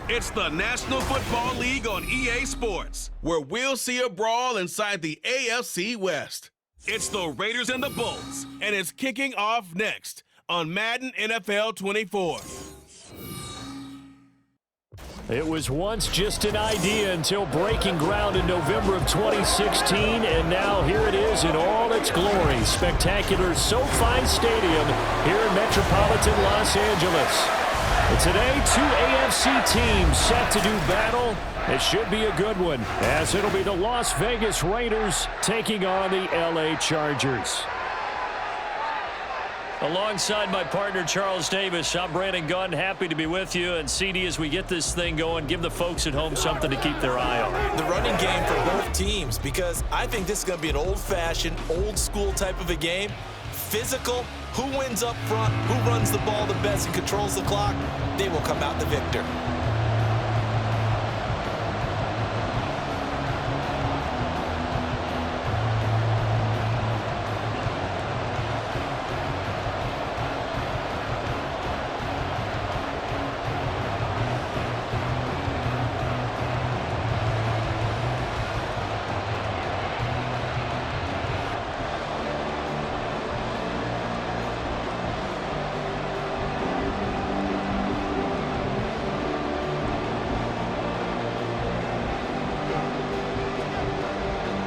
It's the National Football League on EA Sports, where we'll see a brawl inside the AFC West. It's the Raiders and the Bolts, and it's kicking off next on Madden NFL 24. It was once just an idea until breaking ground in November of 2016, and now here it is in all its glory. Spectacular SoFi Stadium here in metropolitan Los Angeles. And today, two AFC teams set to do battle. It should be a good one, as it'll be the Las Vegas Raiders taking on the LA Chargers. Alongside my partner, Charles Davis, I'm Brandon Gunn. Happy to be with you. And CD, as we get this thing going, give the folks at home something to keep their eye on. The running game for both teams, because I think this is going to be an old-fashioned, old-school type of a game. Physical, who wins up front, who runs the ball the best and controls the clock, they will come out the victor.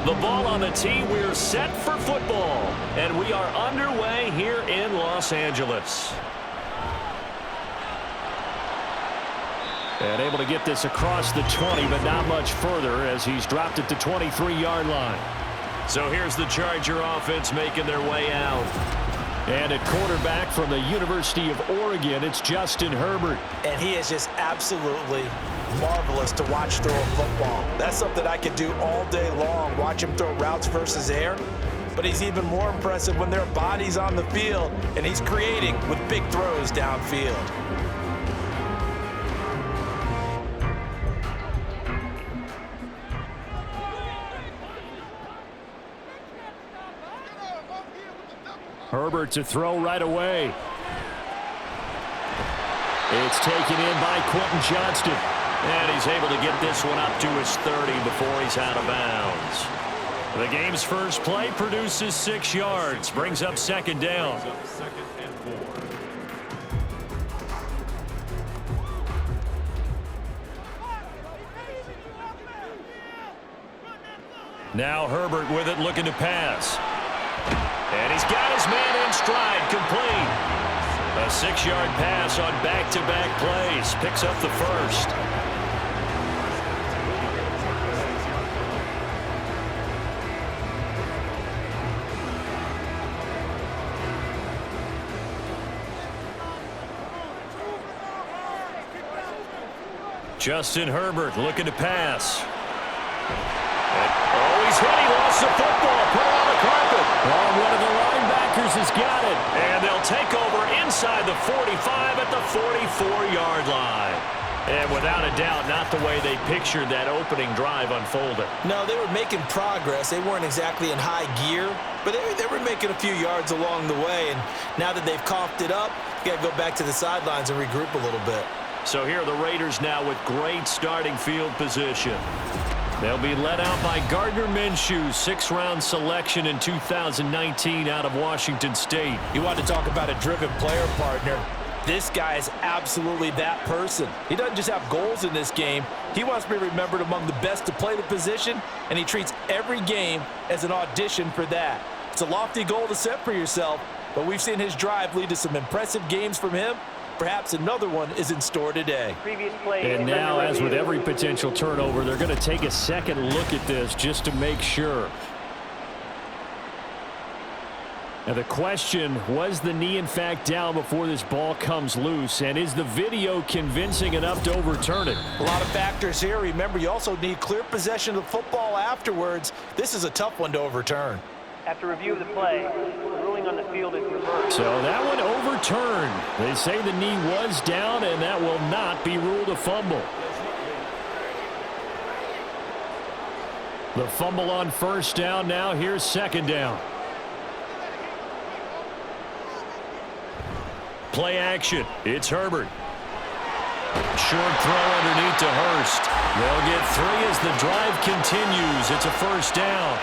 The ball on the tee, we're set for football, and we are underway here in Los Angeles. And able to get this across the 20, but not much further as he's dropped it to 23-yard line. So here's the Charger offense making their way out. And at quarterback from the University of Oregon, it's Justin Herbert. And he is just absolutely marvelous to watch throw a football. That's something I could do all day long, watch him throw routes versus air. But he's even more impressive when there are bodies on the field, and he's creating with big throws downfield. Herbert to throw right away. It's taken in by Quentin Johnston. And he's able to get this one up to his 30 before he's out of bounds. The game's first play produces 6 yards. Brings up second down. Now Herbert with it, looking to pass. And he's got his man in stride, complete. A 6-yard pass on back-to-back plays. Picks up the first. Justin Herbert looking to pass. Oh, he's hit. He lost the football. Put it on the carpet. Oh, one of the linebackers has got it. And they'll take over inside the 45 at the 44-yard line. And without a doubt, not the way they pictured that opening drive unfolding. No, they were making progress. They weren't exactly in high gear, but they were making a few yards along the way. And now that they've coughed it up, you got to go back to the sidelines and regroup a little bit. So here are the Raiders now with great starting field position. They'll be led out by Gardner Minshew, 6th-round selection in 2019 out of Washington State. You want to talk about a driven player, partner. This guy is absolutely that person. He doesn't just have goals in this game. He wants to be remembered among the best to play the position, and he treats every game as an audition for that. It's a lofty goal to set for yourself, but we've seen his drive lead to some impressive games from him. Perhaps another one is in store today. And now, as with every potential turnover, they're going to take a second look at this just to make sure. Now the question, was the knee in fact down before this ball comes loose? And is the video convincing enough to overturn it? A lot of factors here. Remember, you also need clear possession of the football afterwards. This is a tough one to overturn. After review of the play, the ruling on the field is reversed. So that one overturned. They say the knee was down, and that will not be ruled a fumble. The fumble on first down. Now here's second down. Play action. It's Herbert. Short throw underneath to Hurst. They'll get 3 as the drive continues. It's a first down.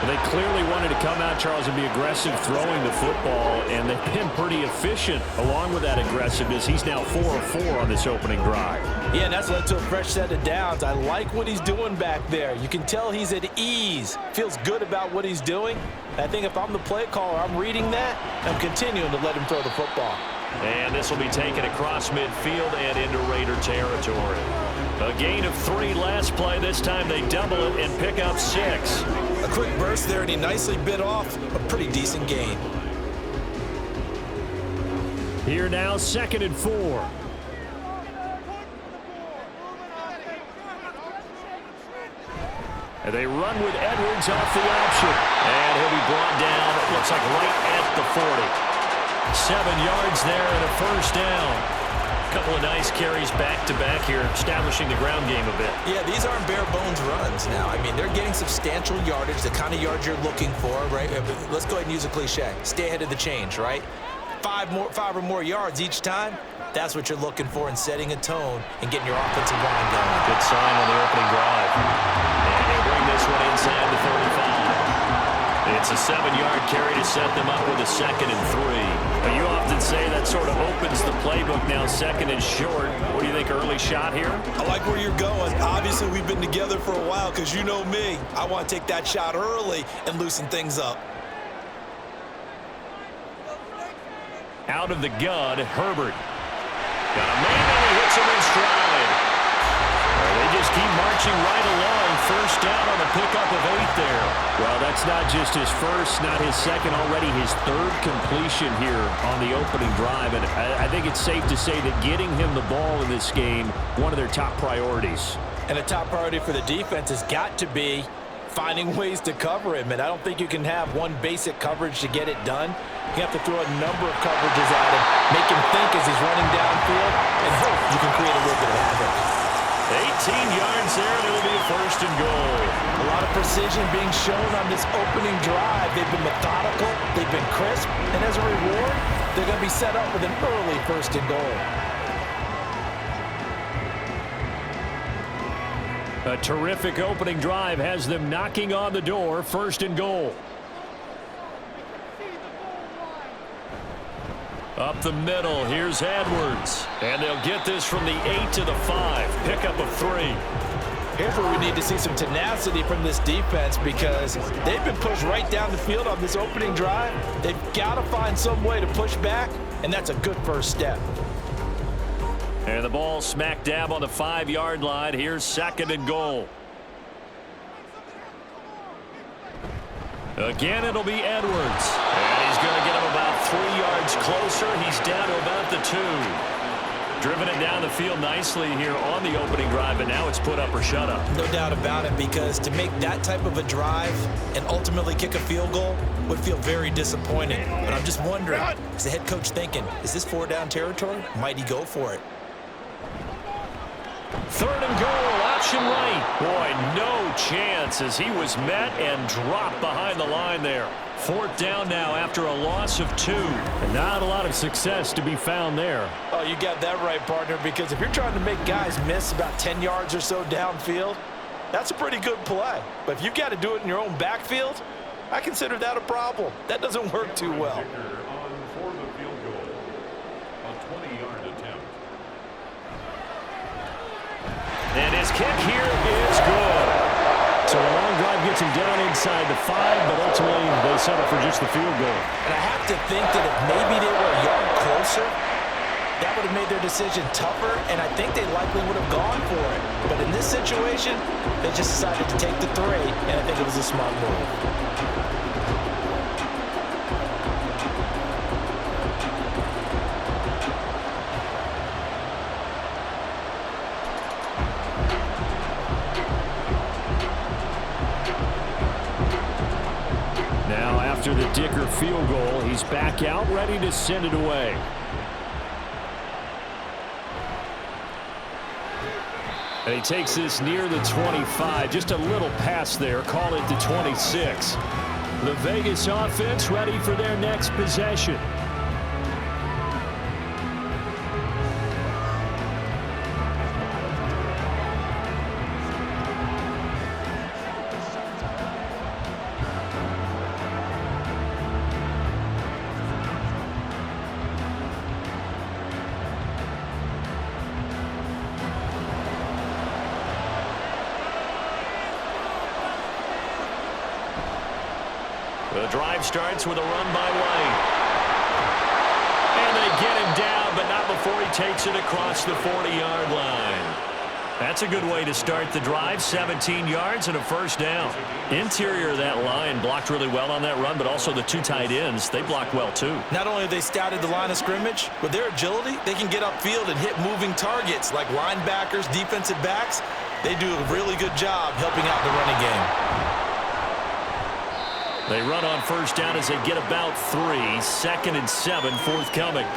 They clearly wanted to come out, Charles, and be aggressive throwing the football, and they've been pretty efficient along with that aggressiveness. He's now 4 of 4 on this opening drive. Yeah, and that's led to a fresh set of downs. I like what he's doing back there. You can tell he's at ease, feels good about what he's doing. I think if I'm the play caller, I'm reading that, I'm continuing to let him throw the football. And this will be taken across midfield and into Raider territory. A gain of 3 last play. This time they double it and pick up 6. A quick burst there, and he nicely bit off a pretty decent gain. Here now, 2nd and 4. And they run with Edwards off the option. And he'll be brought down, it looks like right at the 40. 7 yards there and a first down. A couple of nice carries back-to-back here, establishing the ground game a bit. Yeah, these aren't bare-bones runs now. I mean, they're getting substantial yardage, the kind of yards you're looking for, right? Let's go ahead and use a cliche. Stay ahead of the change, right? 5 or more yards each time. That's what you're looking for in setting a tone and getting your offensive line going. Good sign on the opening drive. And they bring this one inside the 35. It's a 7-yard carry to set them up with a 2nd and 3. But you often say that sort of opens the playbook now, 2nd and short. What do you think, early shot here? I like where you're going. Obviously, we've been together for a while because you know me. I want to take that shot early and loosen things up. Out of the gun, Herbert. Got a man and he hits him in stride. They just keep marching right along. First down on the pickup of 8 there. Well, that's not just his first, not his second, already his 3rd completion here on the opening drive. And I think it's safe to say that getting him the ball in this game, one of their top priorities. And a top priority for the defense has got to be finding ways to cover him. And I don't think you can have one basic coverage to get it done. You have to throw a number of coverages at him, make him think as he's running downfield, and hope you can create a little bit of havoc. 18 yards there, and it'll be a 1st and goal. A lot of precision being shown on this opening drive. They've been methodical, they've been crisp, and as a reward, they're going to be set up with an early 1st and goal. A terrific opening drive has them knocking on the door, 1st and goal. Up the middle, here's Edwards. And they'll get this from the 8 to the 5. Pickup of 3. Here's where we need to see some tenacity from this defense because they've been pushed right down the field on this opening drive. They've got to find some way to push back, and that's a good first step. And the ball smack dab on the 5-yard line. Here's 2nd and goal. Again, it'll be Edwards. And he's going to get him about 3 yards closer. He's down to about the 2. Driven it down the field nicely here on the opening drive, and now it's put up or shut up. No doubt about it, because to make that type of a drive and ultimately kick a field goal would feel very disappointing. But I'm just wondering, is the head coach thinking, is this 4-down territory? Might he go for it? 3rd and goal, option right. Boy, no chance as he was met and dropped behind the line there. 4th down now after a loss of 2. And not a lot of success to be found there. Oh, you got that right, partner, because if you're trying to make guys miss about 10 yards or so downfield, that's a pretty good play. But if you've got to do it in your own backfield, I consider that a problem. That doesn't work too well. For the field goal, a 20-yard attempt. And his kick here is good. So a long drive gets him down inside the 5, but ultimately they settle for just the field goal. And I have to think that if maybe they were a yard closer, that would have made their decision tougher, and I think they likely would have gone for it. But in this situation, they just decided to take the 3, and I think it was a smart move. After the Dicker field goal, he's back out, ready to send it away. And he takes this near the 25, just a little pass there, call it the 26. The Vegas offense ready for their next possession. The drive starts with a run by White. And they get him down, but not before he takes it across the 40-yard line. That's a good way to start the drive. 17 yards and a first down. Interior of that line blocked really well on that run, but also the two tight ends, they blocked well too. Not only have they scouted the line of scrimmage, with their agility, they can get upfield and hit moving targets like linebackers, defensive backs. They do a really good job helping out the running game. They run on first down as they get about 3. 2nd and 7 forthcoming.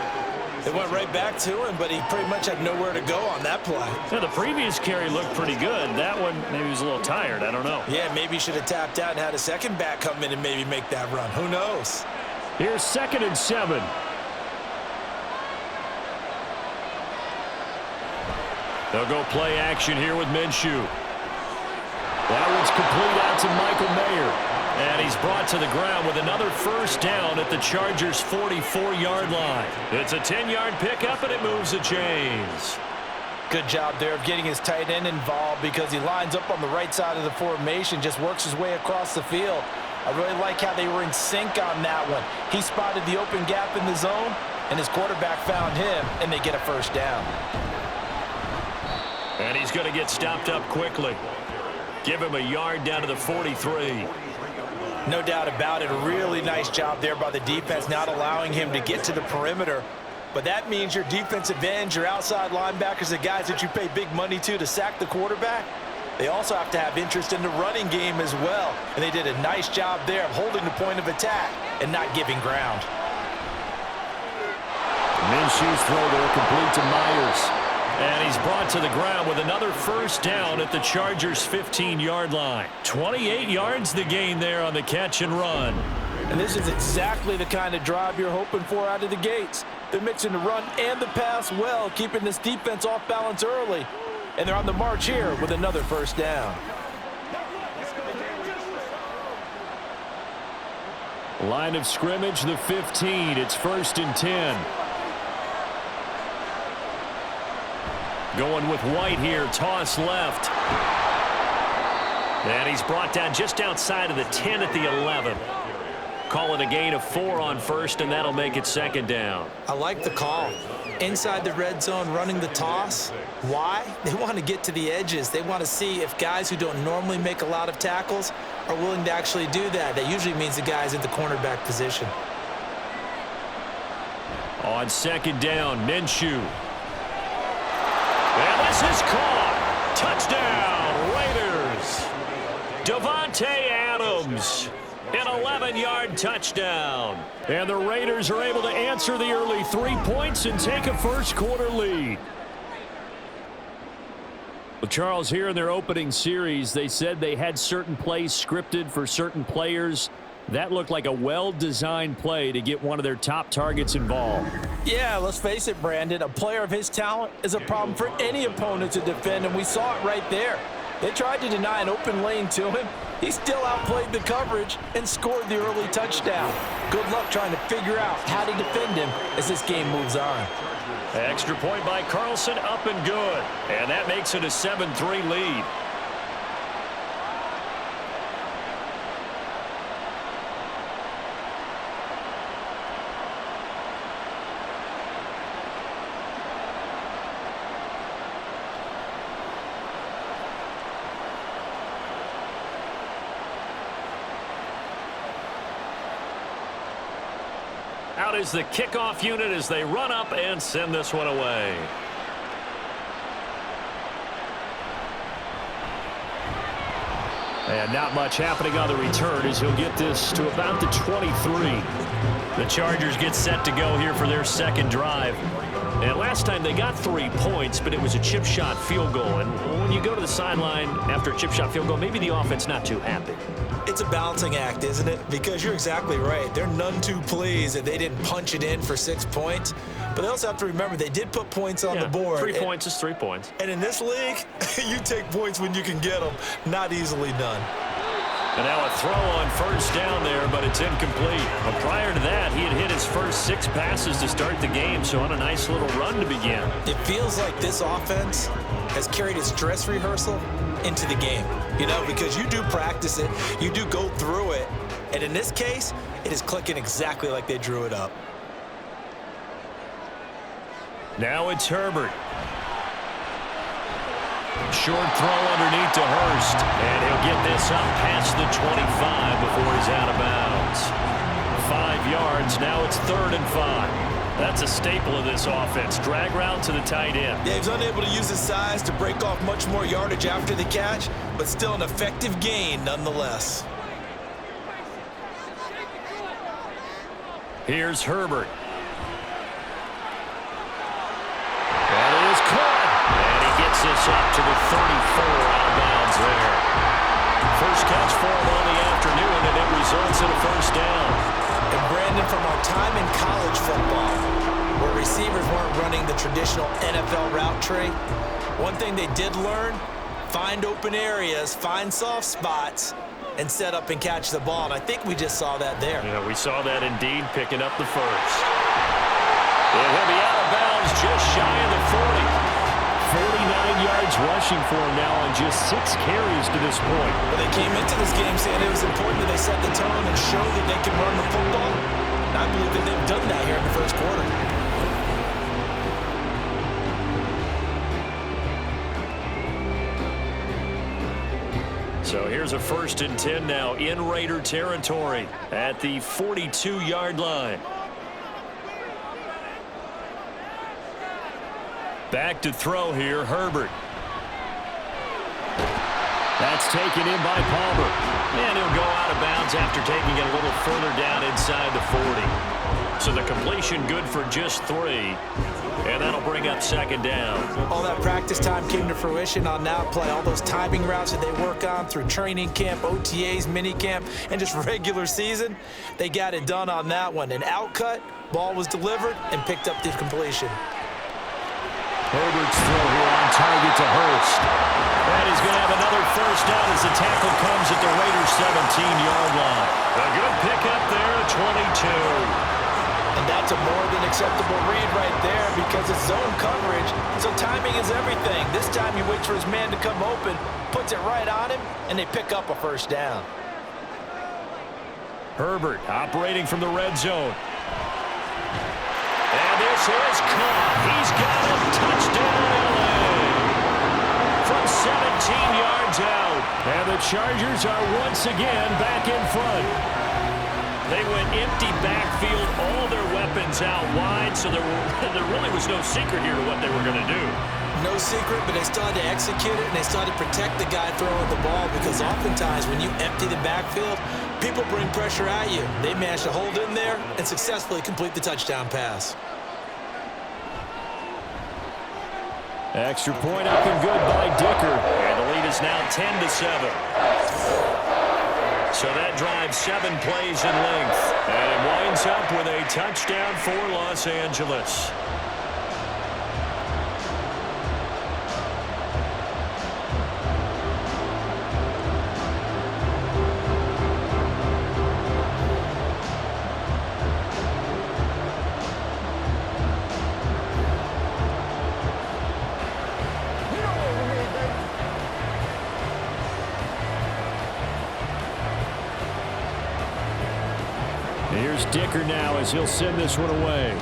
They went right back to him, but he pretty much had nowhere to go on that play. Yeah, the previous carry looked pretty good. That one, maybe he was a little tired. I don't know. Yeah, maybe he should have tapped out and had a second back come in and maybe make that run. Who knows? Here's 2nd and 7. They'll go play action here with Minshew. That one's complete out to Michael Mayer. And he's brought to the ground with another first down at the Chargers' 44-yard line. It's a 10-yard pickup, and it moves the chains. Good job there of getting his tight end involved because he lines up on the right side of the formation, just works his way across the field. I really like how they were in sync on that one. He spotted the open gap in the zone, and his quarterback found him, and they get a first down. And he's going to get stopped up quickly. Give him a yard down to the 43. No doubt about it. A really nice job there by the defense, not allowing him to get to the perimeter. But that means your defensive ends, your outside linebackers, the guys that you pay big money to sack the quarterback, they also have to have interest in the running game as well. And they did a nice job there of holding the point of attack and not giving ground. Minshew's throw there complete to Myers. And he's brought to the ground with another first down at the Chargers' 15-yard line. 28 yards the gain there on the catch and run. And this is exactly the kind of drive you're hoping for out of the gates. They're mixing the run and the pass well, keeping this defense off balance early. And they're on the march here with another first down. Line of scrimmage, the 15. It's 1st and 10. Going with White here, toss left. And he's brought down just outside of the 10 at the 11. Call it a gain of 4 on first, and that'll make it 2nd down. I like the call. Inside the red zone, running the toss. Why? They want to get to the edges. They want to see if guys who don't normally make a lot of tackles are willing to actually do that. That usually means the guys in the cornerback position. On 2nd down, Minshew. And this is caught. Touchdown, Raiders. Devontae Adams, an 11-yard touchdown. And the Raiders are able to answer the early 3 points and take a first-quarter lead. Well, Charles, here in their opening series, they said they had certain plays scripted for certain players. That looked like a well-designed play to get one of their top targets involved. Yeah, let's face it, Brandon. A player of his talent is a problem for any opponent to defend, and we saw it right there. They tried to deny an open lane to him. He still outplayed the coverage and scored the early touchdown. Good luck trying to figure out how to defend him as this game moves on. Extra point by Carlson, up and good. And that makes it a 7-3 lead. Out is the kickoff unit as they run up and send this one away. And not much happening on the return as he'll get this to about the 23. The Chargers get set to go here for their second drive. And last time they got 3 points, but it was a chip shot field goal. And when you go to the sideline after a chip shot field goal, maybe the offense not too happy. It's a balancing act, isn't it? Because you're exactly right. They're none too pleased that they didn't punch it in for 6 points. But they also have to remember they did put points on the board. 3 points is 3 points. And in this league, you take points when you can get them. Not easily done. And now a throw on first down there, but it's incomplete. But prior to that, he had hit his first 6 passes to start the game, so on a nice little run to begin. It feels like this offense has carried its dress rehearsal into the game. You know, because you do practice it, you do go through it, And in this case, it is clicking exactly like they drew it up. Now it's Herbert. Short throw underneath to Hurst. And he'll get this up past the 25 before he's out of bounds. 5 yards. Now it's 3rd and 5. That's a staple of this offense. Drag route to the tight end. Yeah, he's unable to use his size to break off much more yardage after the catch, but still an effective gain nonetheless. Here's Herbert. That is caught. And he gets this up to the 34 out of bounds there. First catch for him on the afternoon, and it results in a first down. And Brandon, from our time in college football, where receivers weren't running the traditional NFL route tree, one thing they did learn, find open areas, find soft spots, and set up and catch the ball. And I think we just saw that there. Yeah, we saw that indeed, picking up the first. And he'll be out of bounds just shy of the 40. 49 yards rushing for him now on just 6 carries to this point. Well, they came into this game saying it was important that they set the tone and show that they can run the football. And I believe that they've done that here in the first quarter. So here's a 1st and 10 now in Raider territory at the 42-yard line. Back to throw here, Herbert. That's taken in by Palmer. And he'll go out of bounds after taking it a little further down inside the 40. So the completion good for just 3. And that'll bring up 2nd down. All that practice time came to fruition on that play. All those timing routes that they work on through training camp, OTAs, minicamp, and just regular season, they got it done on that one. An outcut, ball was delivered, and picked up the completion. Herbert's throw here on target to Hurst. And he's going to have another first down as the tackle comes at the Raiders' 17-yard line. A good pickup there at 22. And that's a more than acceptable read right there because it's zone coverage, so timing is everything. This time he waits for his man to come open, puts it right on him, and they pick up a first down. Herbert operating from the red zone. And this is caught. He's got a touchdown, LA. From 17 yards out. And the Chargers are once again back in front. They went empty backfield, all their weapons out wide, so there really was no secret here to what they were going to do. No secret, but they still had to execute it, and they still had to protect the guy throwing the ball because oftentimes when you empty the backfield, people bring pressure at you. They managed to hold in there and successfully complete the touchdown pass. Extra point up and good by Dicker. And the lead is now 10-7. So that drives 7 plays in length. And it winds up with a touchdown for Los Angeles. Here's Dicker now as he'll send this one away.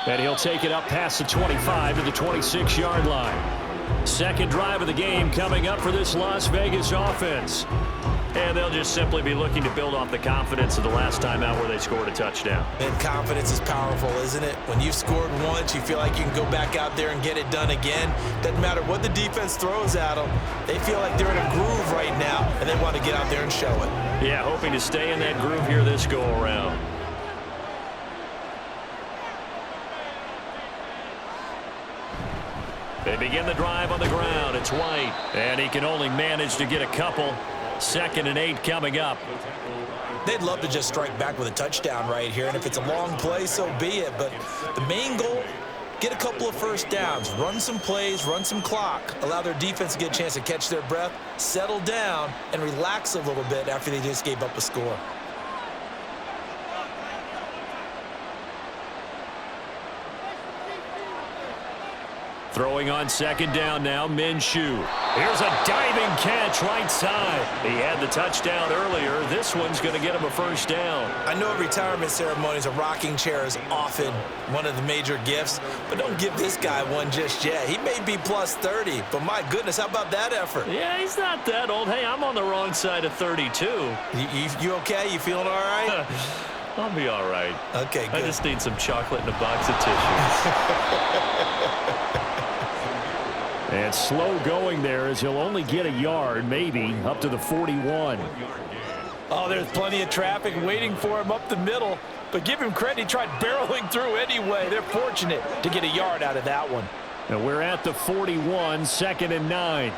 And he'll take it up past the 25 to the 26-yard line. Second drive of the game coming up for this Las Vegas offense. And they'll just simply be looking to build off the confidence of the last time out where they scored a touchdown. And confidence is powerful, isn't it? When you've scored once, you feel like you can go back out there and get it done again. Doesn't matter what the defense throws at them. They feel like they're in a groove right now, and they want to get out there and show it. Yeah, hoping to stay in that groove here this go-around. They begin the drive on the ground. It's White, and he can only manage to get a couple. 2nd and 8 coming up. They'd love to just strike back with a touchdown right here, and if it's a long play, so be it. But the main goal, get a couple of first downs, run some plays, run some clock, allow their defense to get a chance to catch their breath, settle down, and relax a little bit after they just gave up a score. Throwing on second down now, Minshew. Here's a diving catch right side. He had the touchdown earlier. This one's going to get him a first down. I know at retirement ceremonies, a rocking chair is often one of the major gifts, but don't give this guy one just yet. He may be plus 30, but my goodness, how about that effort? Yeah, he's not that old. Hey, I'm on the wrong side of 32. You okay? You feeling all right? I'll be all right. Okay, good. I just need some chocolate and a box of tissues. And slow going there as he'll only get a yard, maybe, up to the 41. Oh, there's plenty of traffic waiting for him up the middle. But give him credit, he tried barreling through anyway. They're fortunate to get a yard out of that one. And we're at the 41, 2nd and 9.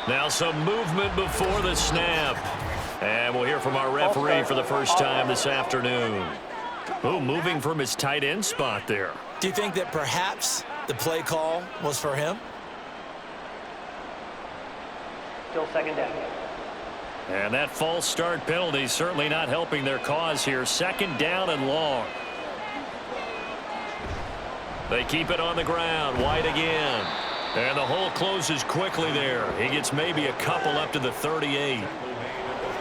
Now some movement before the snap. And we'll hear from our referee for the first time this afternoon. Oh, moving from his tight end spot there. Do you think that perhaps the play call was for him? Still second down. And that false start penalty certainly not helping their cause here. 2nd down and long. They keep it on the ground. White again. And the hole closes quickly there. He gets maybe a couple up to the 38.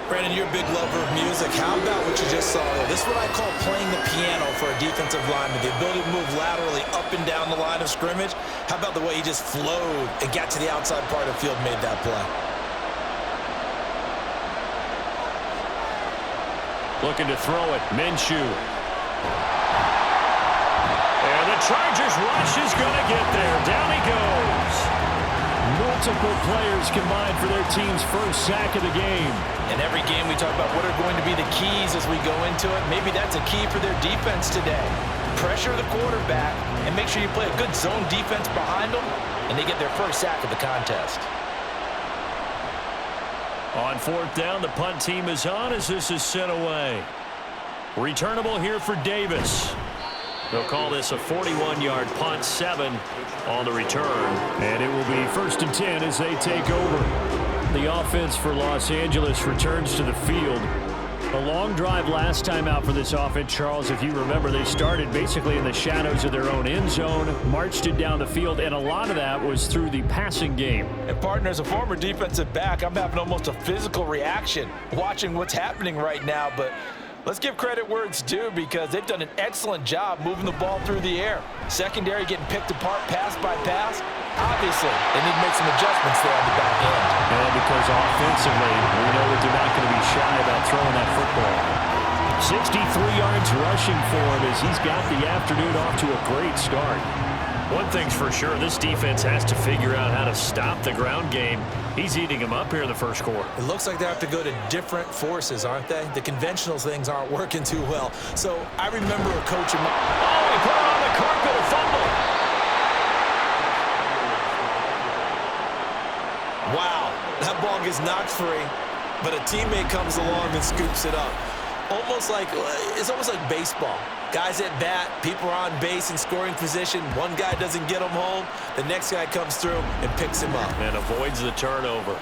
Brandon, you're a big lover of music. How about what you just saw there? This is what I call playing the piano for a defensive lineman. The ability to move laterally up and down the line of scrimmage. How about the way he just flowed and got to the outside part of the field, made that play? Looking to throw it. Minshew. And the Chargers rush is going to get there. Down he goes. Multiple players combined for their team's first sack of the game. In every game we talk about what are going to be the keys as we go into it. Maybe that's a key for their defense today. Pressure the quarterback and make sure you play a good zone defense behind them, and they get their first sack of the contest. On 4th down, the punt team is on as this is sent away. Returnable here for Davis. They'll call this a 41-yard punt, 7 on the return. And it will be 1st and 10 as they take over. The offense for Los Angeles returns to the field. A long drive last time out for this offense, Charles. If you remember, they started basically in the shadows of their own end zone, marched it down the field, and a lot of that was through the passing game. And partner, as a former defensive back, I'm having almost a physical reaction watching what's happening right now. But let's give credit where it's due because they've done an excellent job moving the ball through the air. Secondary getting picked apart pass by pass. Obviously, they need to make some adjustments there on the back end. And because offensively, we know that they're not going to be shy about throwing that football. 63 yards rushing for him as he's got the afternoon off to a great start. One thing's for sure, this defense has to figure out how to stop the ground game. He's eating them up here in the first quarter. It looks like they have to go to different forces, aren't they? The conventional things aren't working too well. So I remember a coach in my... Oh, he put it on the carpet, a fumble. Wow, that ball gets knocked free, but a teammate comes along and scoops it up. It's almost like baseball. Guys at bat, people are on base in scoring position. One guy doesn't get him home. The next guy comes through and picks him up. And avoids the turnover.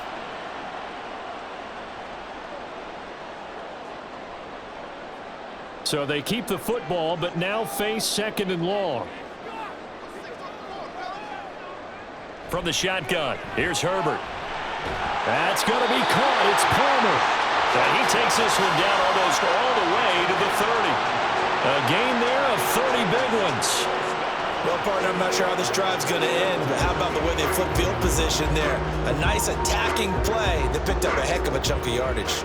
So they keep the football, but now face 2nd and long. From the shotgun, here's Herbert. That's going to be caught. It's Palmer. And he takes this one down almost all the way to the 30. A gain there of 30 big ones. Well, partner, I'm not sure how this drive's going to end, but how about the way they flip field position there? A nice attacking play that picked up a heck of a chunk of yardage.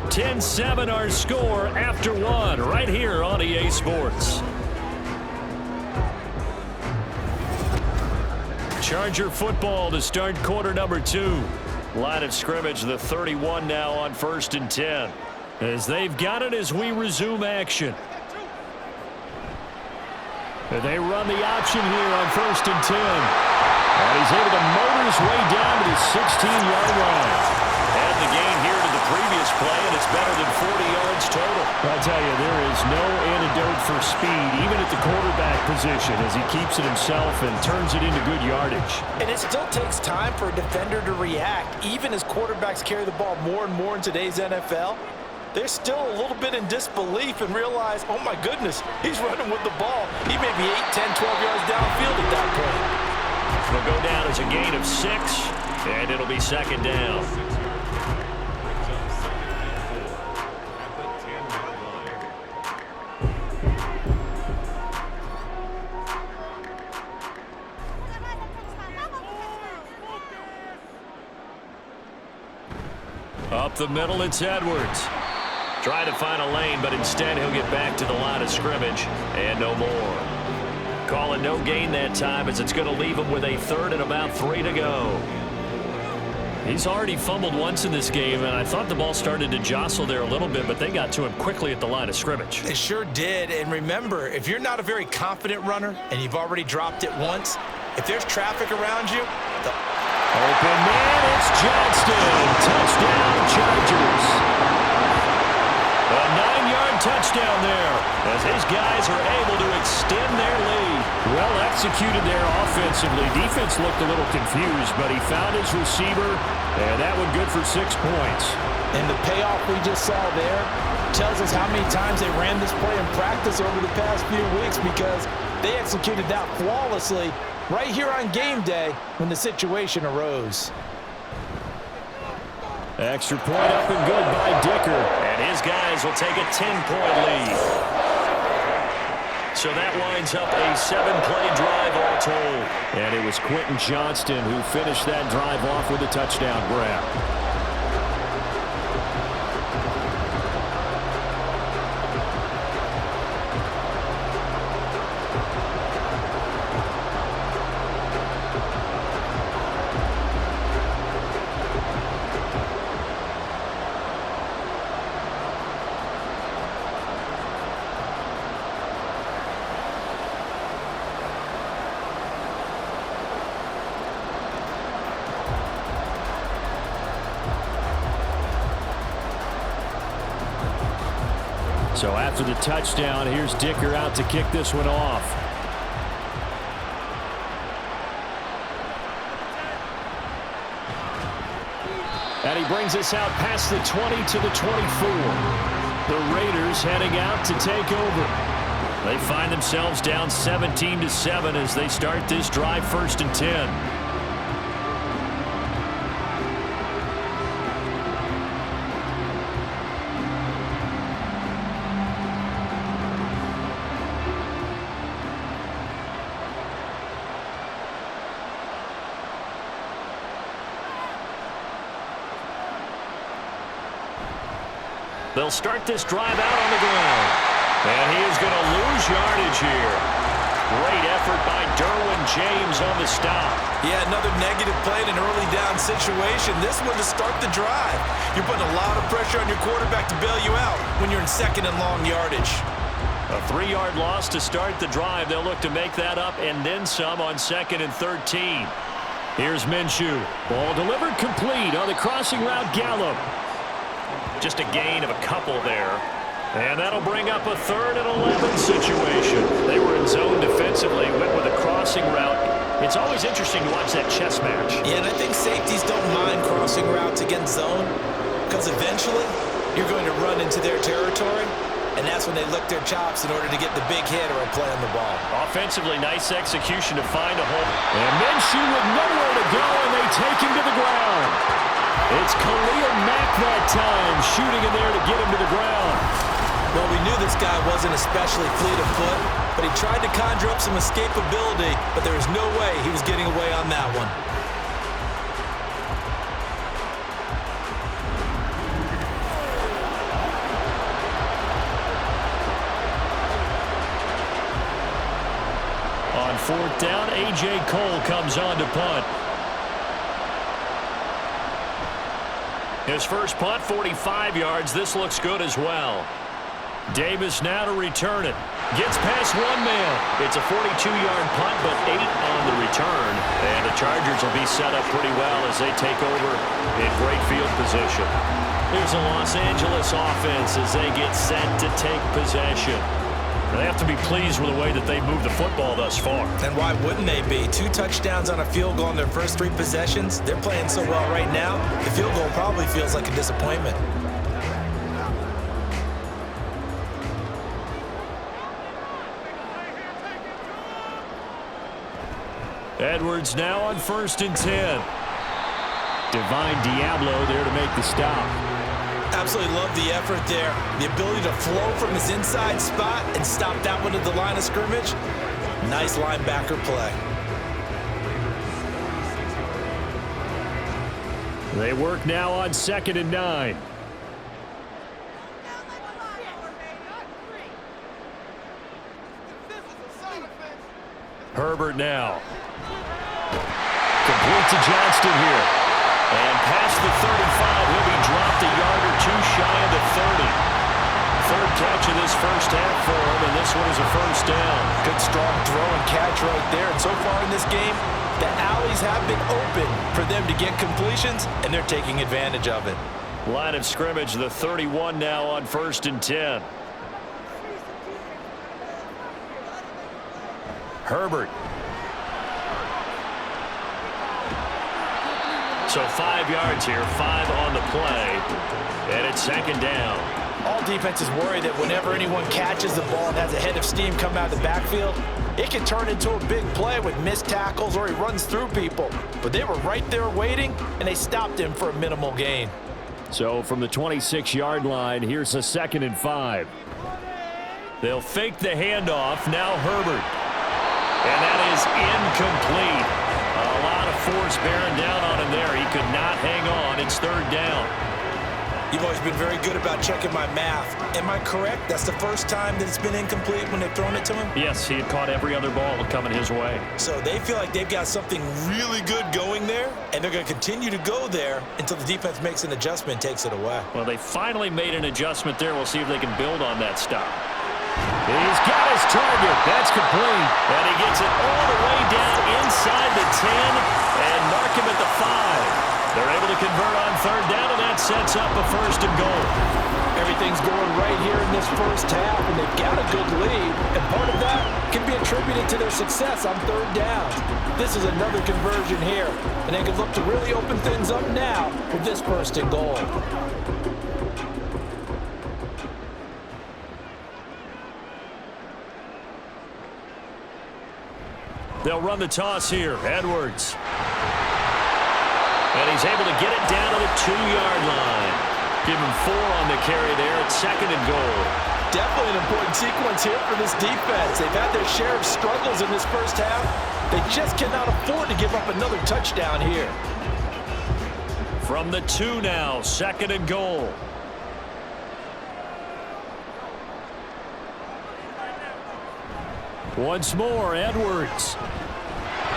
(10-7) our score after one right here on EA Sports. Charger football to start quarter number 2. Line of scrimmage, the 31 now on 1st and 10. As they've got it as we resume action. And they run the option here on 1st and 10. And he's able to motor his way down to the 16-yard line. And the gain here to the previous play, and it's better than 40 yards total. I'll tell you, there is no antidote for speed, even at the quarterback position, as he keeps it himself and turns it into good yardage. And it still takes time for a defender to react. Even as quarterbacks carry the ball more and more in today's NFL, they're still a little bit in disbelief and realize, oh my goodness, he's running with the ball. He may be 8, 10, 12 yards downfield at that point. It'll go down as a gain of 6, and it'll be second down. Up the middle, it's Edwards. Trying to find a lane, but instead he'll get back to the line of scrimmage, and no more. Calling no gain that time, as it's going to leave him with a third and about 3 to go. He's already fumbled once in this game, and I thought the ball started to jostle there a little bit, but they got to him quickly at the line of scrimmage. They sure did, and remember, if you're not a very confident runner and you've already dropped it once, if there's traffic around you, open man, it's Johnston. Touchdown, Chargers. A 9-yard touchdown there, as his guys are able to extend their lead. Well executed there offensively. Defense looked a little confused, but he found his receiver, and that one good for 6 points. And the payoff we just saw there tells us how many times they ran this play in practice over the past few weeks, because they executed that flawlessly right here on game day when the situation arose. Extra point up and good by Dicker. And his guys will take a 10-point lead. So that winds up a 7-play drive all told. And it was Quentin Johnston who finished that drive off with a touchdown grab. So after the touchdown, here's Dicker out to kick this one off. And he brings us out past the 20 to the 24. The Raiders heading out to take over. They find themselves down 17-7 as they start this drive, 1st and 10. They'll start this drive out on the ground. And he is going to lose yardage here. Great effort by Derwin James on the stop. Yeah, another negative play in an early down situation. This one to start the drive. You're putting a lot of pressure on your quarterback to bail you out when you're in 2nd and long yardage. A 3-yard loss to start the drive. They'll look to make that up and then some on 2nd and 13. Here's Minshew. Ball delivered complete on the crossing route, Gallup. Just a gain of a couple there. And that'll bring up a 3rd and 11 situation. They were in zone defensively, went with a crossing route. It's always interesting to watch that chess match. Yeah, and I think safeties don't mind crossing routes against zone, because eventually you're going to run into their territory, and that's when they lick their chops in order to get the big hit or a play on the ball. Offensively, nice execution to find a hole. And Minshew with nowhere to go, and they take him to the ground. It's Khalil Mack that time, shooting in there to get him to the ground. Well, we knew this guy wasn't especially fleet of foot, but he tried to conjure up some escapability, but there was no way he was getting away on that one. On 4th down, A.J. Cole comes on to punt. His first punt, 45 yards. This looks good as well. Davis now to return it. Gets past one man. It's a 42-yard punt, but 8 on the return. And the Chargers will be set up pretty well as they take over in great field position. Here's a Los Angeles offense as they get set to take possession. They have to be pleased with the way that they moved the football thus far. And why wouldn't they be? 2 touchdowns on a field goal in their first 3 possessions. They're playing so well right now, the field goal probably feels like a disappointment. Edwards now on 1st and 10. Divine Diablo there to make the stop. Absolutely love the effort there. The ability to flow from his inside spot and stop that one at the line of scrimmage. Nice linebacker play. They work now on 2nd and 9. Herbert now. Complete to Johnston here. And past the 35, he'll be dropped a yard or 2 shy of the 30. 3rd catch of this first half for him, and this one is a first down. Good strong throw and catch right there. And so far in this game, the alleys have been open for them to get completions, and they're taking advantage of it. Line of scrimmage, the 31 now on 1st and 10. Herbert. So 5 yards here, 5 on the play, and it's 2nd down. All defenses worry that whenever anyone catches the ball and has a head of steam come out of the backfield, it can turn into a big play with missed tackles or he runs through people. But they were right there waiting, and they stopped him for a minimal gain. So from the 26-yard line, here's a 2nd and 5. They'll fake the handoff. Now Herbert. And that is incomplete. A lot of force bearing down on him there. He could not hang on. It's 3rd down. You've always been very good about checking my math. Am I correct? That's the first time that it's been incomplete when they've thrown it to him? Yes, he had caught every other ball coming his way. So they feel like they've got something really good going there, and they're going to continue to go there until the defense makes an adjustment and takes it away. Well, they finally made an adjustment there. We'll see if they can build on that stop. He's got his target. That's complete. And he gets it all the way down inside the 10 and mark him at the 5. They're able to convert on 3rd down, and that sets up a 1st and goal. Everything's going right here in this first half, and they've got a good lead. And part of that can be attributed to their success on 3rd down. This is another conversion here, and they can look to really open things up now with this 1st and goal. They'll run the toss here. Edwards. And he's able to get it down to the 2-yard line. Give him 4 on the carry there at 2nd and goal. Definitely an important sequence here for this defense. They've had their share of struggles in this first half. They just cannot afford to give up another touchdown here. From the 2 now, 2nd and goal. Once more, Edwards.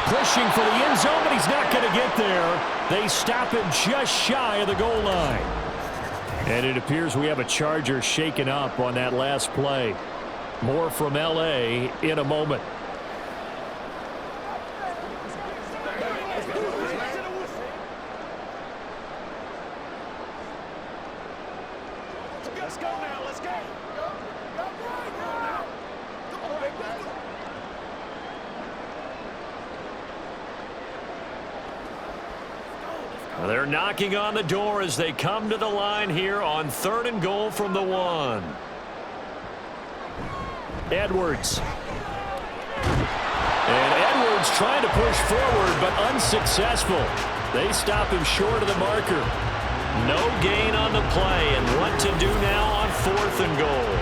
Pushing for the end zone, but he's not going to get there. They stop him just shy of the goal line. And it appears we have a Charger shaken up on that last play. More from L.A. in a moment. Let's go now, let's go. They're knocking on the door as they come to the line here on 3rd and goal from the 1. Edwards. And Edwards trying to push forward, but unsuccessful. They stop him short of the marker. No gain on the play, and what to do now on 4th and goal.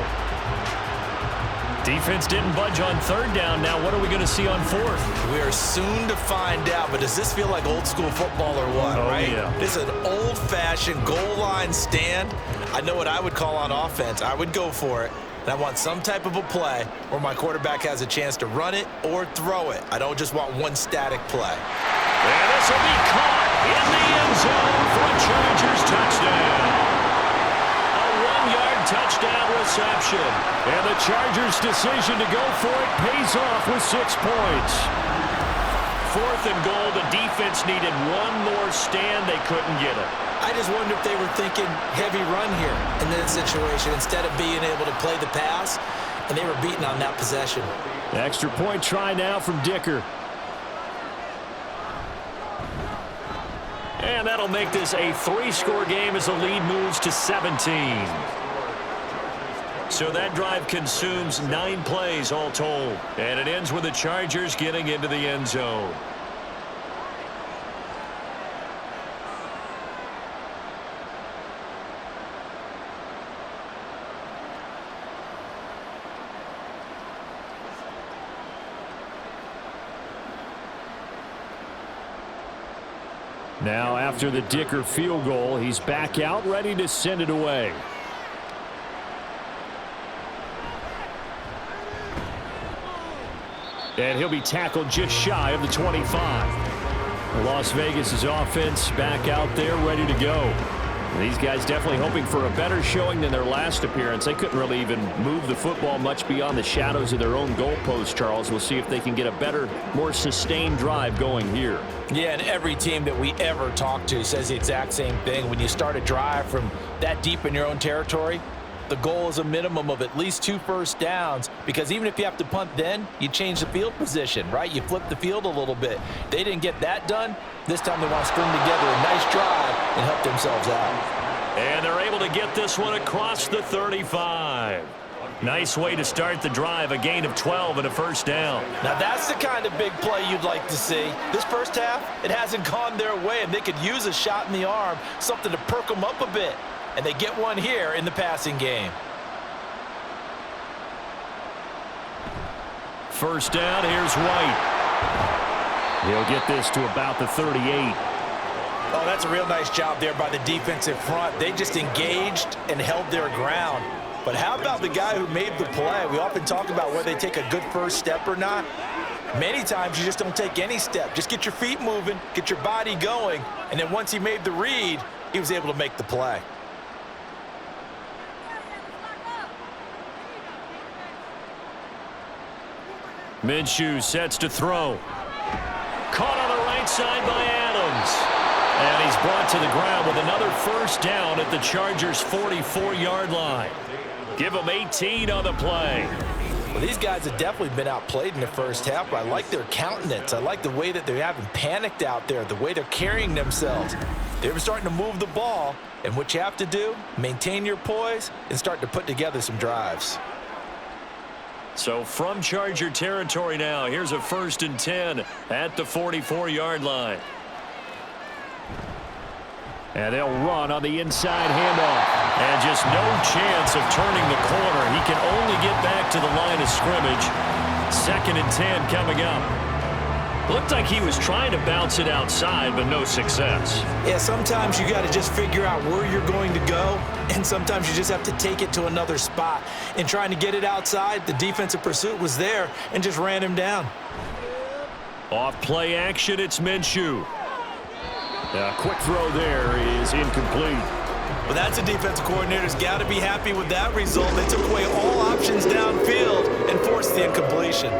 Defense didn't budge on 3rd down. Now what are we going to see on 4th? We are soon to find out, but does this feel like old school football or what, right? Yeah. This is an old-fashioned goal line stand. I know what I would call on offense. I would go for it. And I want some type of a play where my quarterback has a chance to run it or throw it. I don't just want one static play. And this will be caught in the end zone for a Chargers touchdown. A 1-yard touchdown reception. And the Chargers' decision to go for it pays off with 6 points. 4th and goal. The defense needed one more stand. They couldn't get it. I just wonder if they were thinking heavy run here in this situation instead of being able to play the pass, and they were beaten on that possession. Extra point try now from Dicker. And that'll make this a 3-score game as the lead moves to 17. So that drive consumes 9 plays all told. And it ends with the Chargers getting into the end zone. Now, after the Dicker field goal, he's back out, ready to send it away. And he'll be tackled just shy of the 25. Las Vegas' offense back out there, ready to go. These guys definitely hoping for a better showing than their last appearance. They couldn't really even move the football much beyond the shadows of their own goalpost, Charles. We'll see if they can get a better, more sustained drive going here. Yeah, and every team that we ever talk to says the exact same thing. When you start a drive from that deep in your own territory, the goal is a minimum of at least 2 first downs, because even if you have to punt then, you change the field position, right? You flip the field a little bit. They didn't get that done. This time they want to string together a nice drive and help themselves out. And they're able to get this one across the 35. Nice way to start the drive, a gain of 12 and a first down. Now that's the kind of big play you'd like to see. This first half, it hasn't gone their way, and they could use a shot in the arm, something to perk them up a bit. And they get one here in the passing game. First down, here's White. He'll get this to about the 38. Oh, that's a real nice job there by the defensive front. They just engaged and held their ground. But how about the guy who made the play? We often talk about whether they take a good first step or not. Many times you just don't take any step. Just get your feet moving, get your body going, and then once he made the read, he was able to make the play. Minshew sets to throw. Caught on the right side by Adams. And he's brought to the ground with another first down at the Chargers' 44-yard line. Give them 18 on the play. Well, these guys have definitely been outplayed in the first half, but I like their countenance. I like the way that they haven't panicked out there, the way they're carrying themselves. They're starting to move the ball, and what you have to do, maintain your poise and start to put together some drives. So from Charger territory now, here's a 1st and 10 at the 44-yard line. And they'll run on the inside handoff. And just no chance of turning the corner. He can only get back to the line of scrimmage. 2nd and 10 coming up. Looked like he was trying to bounce it outside, but no success. Yeah, sometimes you got to just figure out where you're going to go, and sometimes you just have to take it to another spot. In trying to get it outside, the defensive pursuit was there and just ran him down. Off play action, it's Minshew. A quick throw there is incomplete. Well, that's a defensive coordinator's got to be happy with that result. They took away all options downfield and forced the incompletion.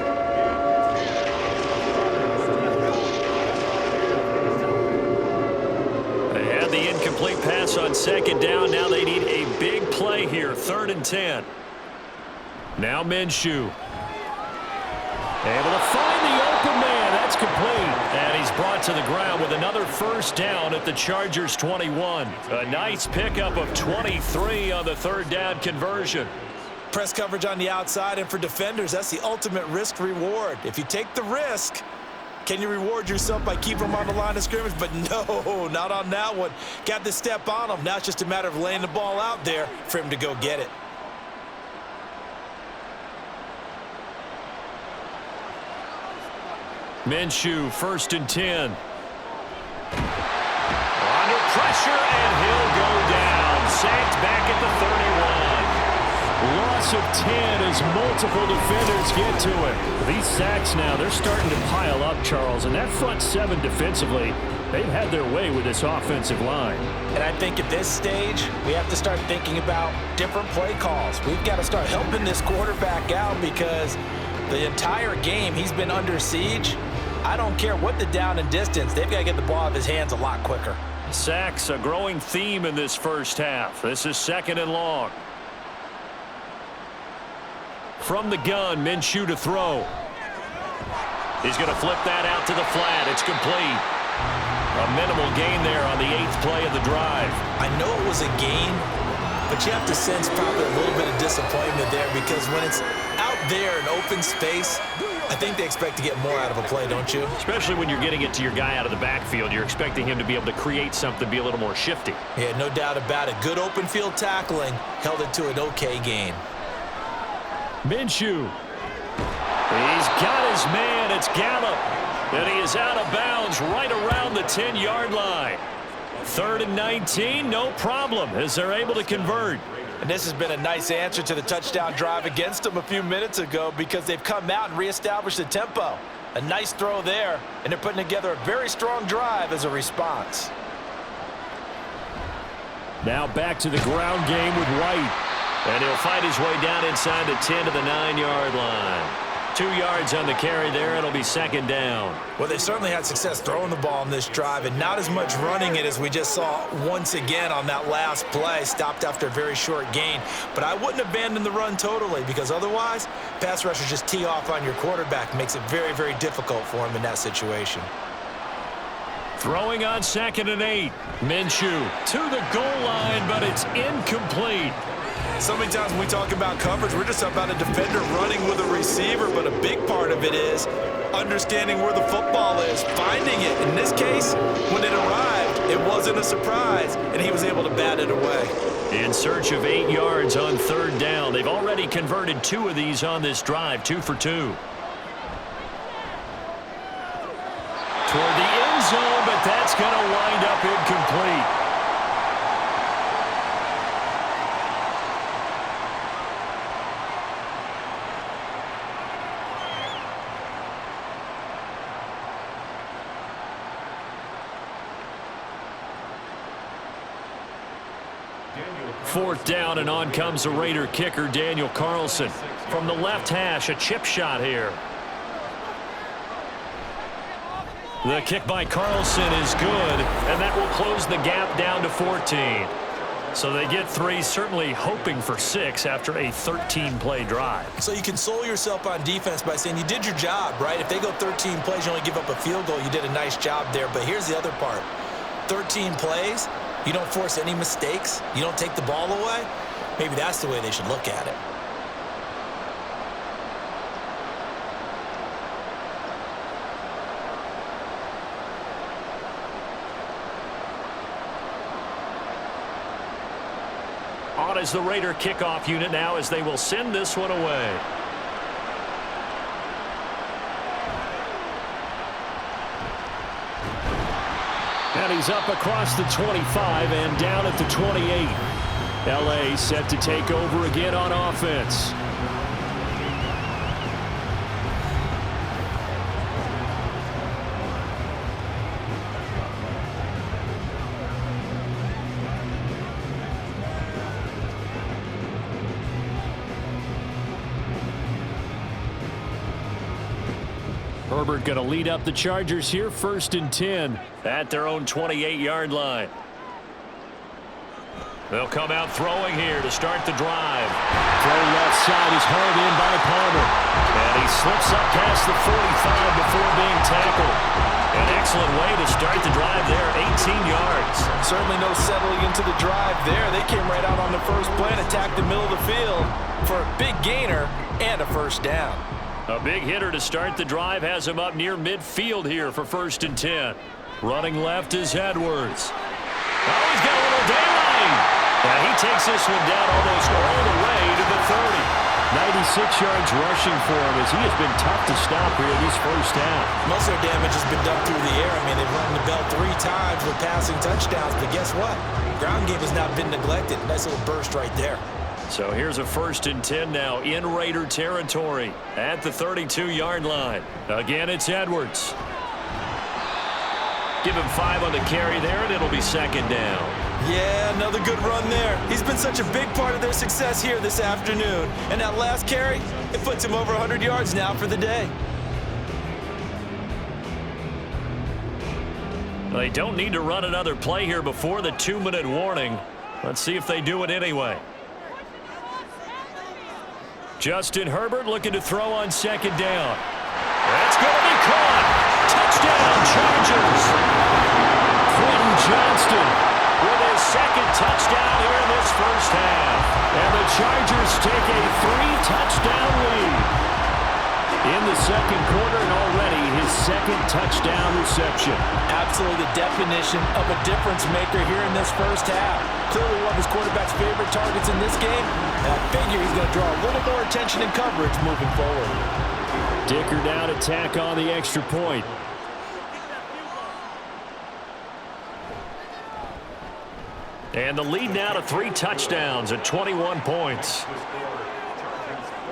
They had the incomplete pass on 2nd down. Now they need a big play here. 3rd and 10. Now Minshew. Able to find the open man. That's complete. And he's brought to the ground with another first down at the Chargers' 21. A nice pickup of 23 on the 3rd down conversion. Press coverage on the outside, and for defenders, that's the ultimate risk-reward. If you take the risk, can you reward yourself by keeping them on the line of scrimmage? But no, not on that one. Got to step on them. Now it's just a matter of laying the ball out there for him to go get it. Minshew, 1st and 10. Under pressure, and he'll go down. Sacked back at the 31. Loss of 10 as multiple defenders get to it. These sacks now, they're starting to pile up, Charles. And that front 7 defensively, They've had their way with this offensive line. And I think at this stage, we have to start thinking about different play calls. We've got to start helping this quarterback out because the entire game he's been under siege. I don't care what the down and distance. They've got to get the ball out of his hands a lot quicker. Sacks, a growing theme in this first half. This is 2nd and long. From the gun, Minshew to throw. He's going to flip that out to the flat. It's complete. A minimal gain there on the 8th play of the drive. I know it was a gain, but you have to sense probably a little bit of disappointment there because when it's out there in open space, I think they expect to get more out of a play, don't you? Especially when you're getting it to your guy out of the backfield. You're expecting him to be able to create something, be a little more shifty. Yeah, no doubt about it. Good open field tackling held it to an okay gain. Minshew. He's got his man. It's Gallup. And he is out of bounds right around the 10-yard line. 3rd and 19, no problem as they're able to convert. And this has been a nice answer to the touchdown drive against them a few minutes ago because they've come out and reestablished the tempo. A nice throw there, and they're putting together a very strong drive as a response. Now back to the ground game with White. And he'll fight his way down inside the 10 to the 9-yard line. 2 yards on the carry there. It'll be 2nd down. Well, they've certainly had success throwing the ball in this drive and not as much running it as we just saw once again on that last play. Stopped after a very short gain. But I wouldn't abandon the run totally because otherwise, pass rushers just tee off on your quarterback. Makes it very, very difficult for him in that situation. Throwing on 2nd and 8. Minshew to the goal line, but it's incomplete. So many times when we talk about coverage, we're just about a defender running with a receiver, but a big part of it is understanding where the football is, finding it. In this case, when it arrived, it wasn't a surprise, and he was able to bat it away. In search of 8 yards on 3rd down. They've already converted 2 of these on this drive, 2 for 2. Toward the end zone, but that's going to wind up incomplete. Fourth down, and on comes the Raider kicker, Daniel Carlson. From the left hash, a chip shot here. The kick by Carlson is good, and that will close the gap down to 14. So they get 3, certainly hoping for 6 after a 13-play drive. So you console yourself on defense by saying you did your job, right? If they go 13 plays, you only give up a field goal, you did a nice job there. But here's the other part. 13 plays, you don't force any mistakes, you don't take the ball away. Maybe that's the way they should look at it. On is the Raider kickoff unit now as they will send this one away. And he's up across the 25 and down at the 28. LA set to take over again on offense. Herbert going to lead up the Chargers here, 1st and 10 at their own 28-yard line. They'll come out throwing here to start the drive. Throw left side is hauled in by Palmer. And he slips up past the 45 before being tackled. An excellent way to start the drive there, 18 yards. Certainly no settling into the drive there. They came right out on the first play and attacked the middle of the field for a big gainer and a 1st down. A big hitter to start the drive has him up near midfield here for 1st and 10. Running left is Edwards. Oh, he's got a little daylight. And he takes this one down almost all the way to the 30. 96 yards rushing for him as he has been tough to stop here this first half. Most of their damage has been done through the air. I mean, they've run the bell 3 times with passing touchdowns, but guess what? Ground game has not been neglected. Nice little burst right there. So here's a 1st and 10 now in Raider territory at the 32-yard line. Again, it's Edwards. Give him 5 on the carry there, and it'll be second down. Yeah, another good run there. He's been such a big part of their success here this afternoon. And that last carry, it puts him over 100 yards now for the day. They don't need to run another play here before the 2-minute warning. Let's see if they do it anyway. Justin Herbert looking to throw on second down. That's going to be caught. Touchdown, Chargers. Quentin Johnston with his second touchdown here in this first half. And the Chargers take a 3-touchdown lead in the second quarter, and already his second touchdown reception. Absolutely the definition of a difference maker here in this first half. Clearly one of his quarterback's favorite targets in this game, and I figure he's going to draw a little more attention and coverage moving forward. Dicker now to tack on the extra point. And the lead now to 3 touchdowns at 21 points.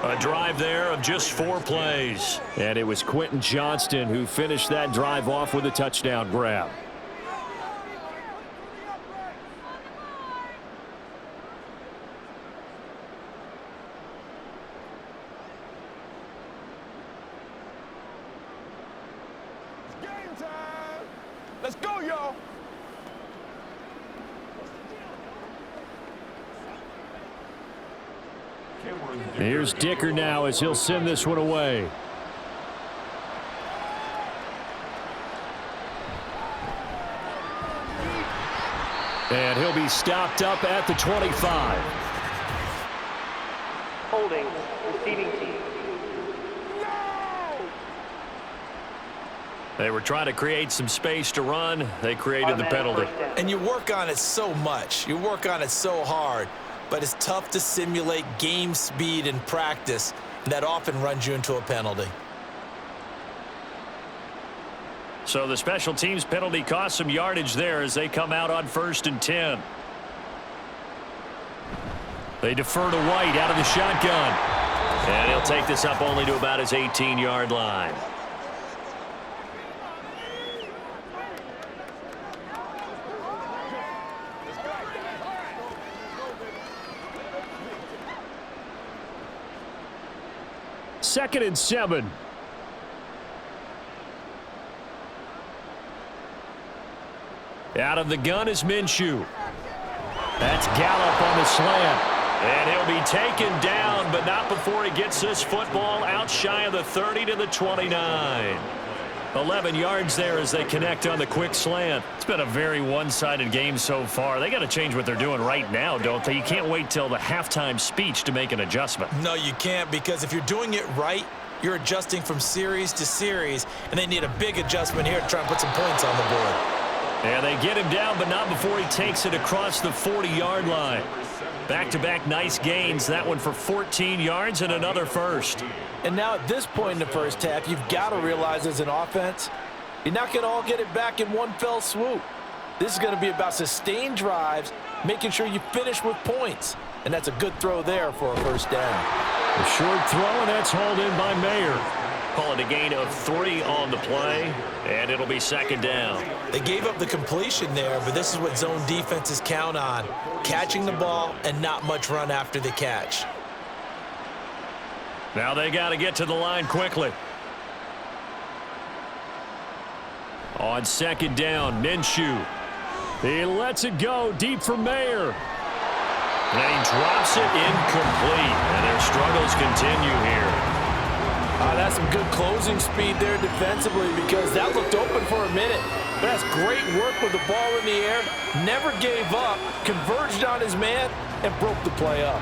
A drive there of just 4 plays. And it was Quentin Johnston who finished that drive off with a touchdown grab. It's game time. Let's go, y'all. Here's Dicker now as he'll send this one away. And he'll be stopped up at the 25. Holding, receiving team. They were trying to create some space to run. They created the penalty. And you work on it so much. You work on it so hard. But it's tough to simulate game speed in practice. And that often runs you into a penalty. So the special teams penalty cost some yardage there as they come out on 1st and 10. They defer to White out of the shotgun. And he'll take this up only to about his 18-yard line. Second and 7. Out of the gun is Minshew. That's Gallup on the slant. And he'll be taken down, but not before he gets this football out shy of the 30 to the 29. 11 yards there as they connect on the quick slant. It's been a very one-sided game so far. They got to change what they're doing right now, don't they? You can't wait till the halftime speech to make an adjustment. No, you can't, because if you're doing it right, you're adjusting from series to series, and they need a big adjustment here to try and put some points on the board. And they get him down, but not before he takes it across the 40-yard line. Back-to-back nice gains. That one for 14 yards and another first. And now at this point in the first half, you've got to realize as an offense, you're not going to all get it back in one fell swoop. This is going to be about sustained drives, making sure you finish with points. And that's a good throw there for a first down. A short throw, and that's hauled in by Mayer. Call it a gain of 3 on the play, and it'll be second down. They gave up the completion there, but this is what zone defenses count on. Catching the ball and not much run after the catch. Now they got to get to the line quickly. On second down, Minshew. He lets it go deep for Mayer. And he drops it incomplete, and their struggles continue here. That's some good closing speed there defensively, because that looked open for a minute. But that's great work with the ball in the air. Never gave up, converged on his man, and broke the play up.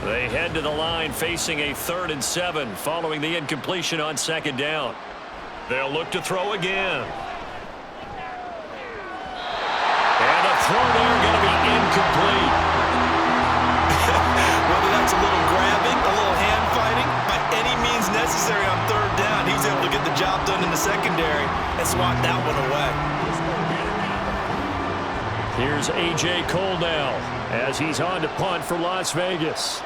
They head to the line facing a 3rd and 7 following the incompletion on second down. They'll look to throw again. And the throw there going to be incomplete. Whether that's a little grabbing, a little hand fighting, by any means necessary on 3rd down, he was able to get the job done in the secondary and swat that one away. Here's A.J. Cole now as he's on to punt for Las Vegas.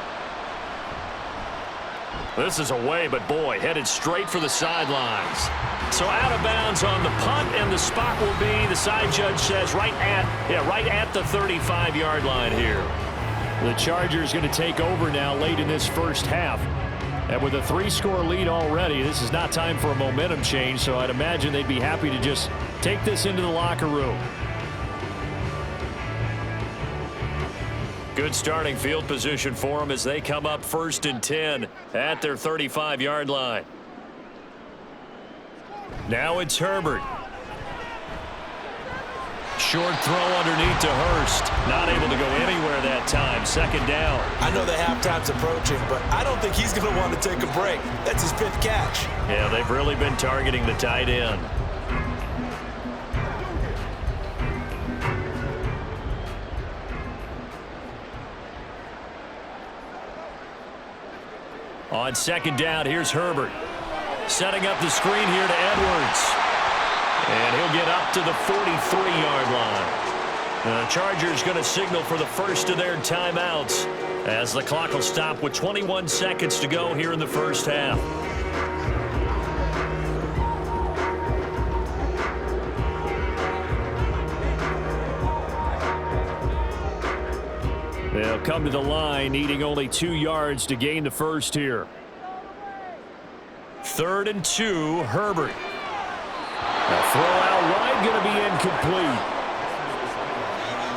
This is away, but boy, headed straight for the sidelines. So out of bounds on the punt, and the spot will be, the side judge says, right at the 35-yard line here. The Chargers going to take over now late in this first half. And with a 3-score lead already, this is not time for a momentum change, so I'd imagine they'd be happy to just take this into the locker room. Good starting field position for them as they come up 1st and 10 at their 35-yard line. Now it's Herbert. Short throw underneath to Hurst. Not able to go anywhere that time. 2nd down. I know the halftime's approaching, but I don't think he's going to want to take a break. That's his 5th catch. Yeah, they've really been targeting the tight end. On 2nd down, here's Herbert. Setting up the screen here to Edwards. And he'll get up to the 43-yard line. The Chargers going to signal for the first of their timeouts as the clock will stop with 21 seconds to go here in the first half. They'll come to the line needing only 2 yards to gain the first here. 3rd and 2, Herbert. The throw out wide going to be incomplete.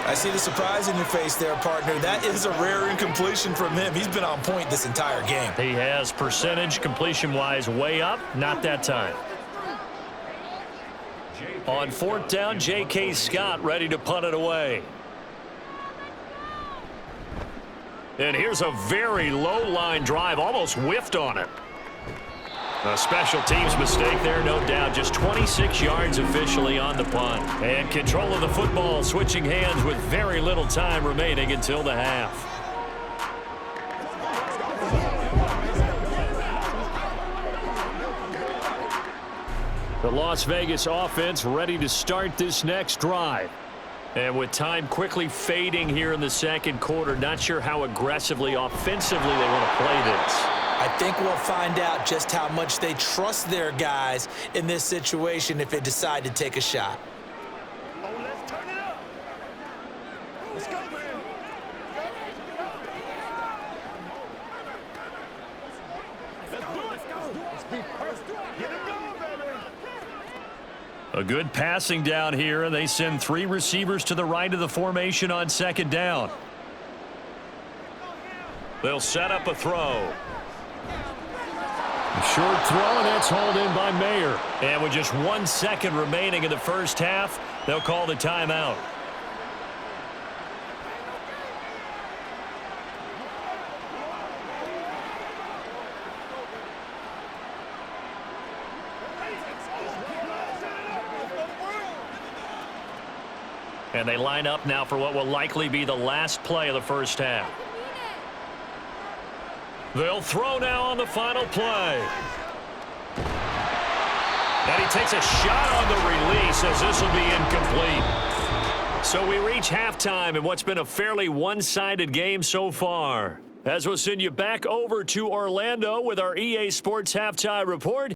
I see the surprise in your face there, partner. That is a rare incompletion from him. He's been on point this entire game. He has percentage completion-wise way up. Not that time. On 4th down, J.K. Scott ready to punt it away. And here's a very low-line drive, almost whiffed on it. A special teams mistake there, no doubt. Just 26 yards officially on the punt. And control of the football switching hands with very little time remaining until the half. The Las Vegas offense ready to start this next drive. And with time quickly fading here in the 2nd quarter, not sure how aggressively, offensively they want to play this. I think we'll find out just how much they trust their guys in this situation if they decide to take a shot. Oh, let's turn it up. Let's go, man. Let's do it. Let's go. Let's be perfect. Get it going, baby. A good passing down here, and they send 3 receivers to the right of the formation on 2nd down. They'll set up a throw. Short throw, and that's hauled in by Mayer. And with just 1 second remaining in the first half, they'll call the timeout. And they line up now for what will likely be the last play of the first half. They'll throw now on the final play. And he takes a shot on the release as this will be incomplete. So we reach halftime in what's been a fairly one-sided game so far. As we'll send you back over to Orlando with our EA Sports Halftime Report.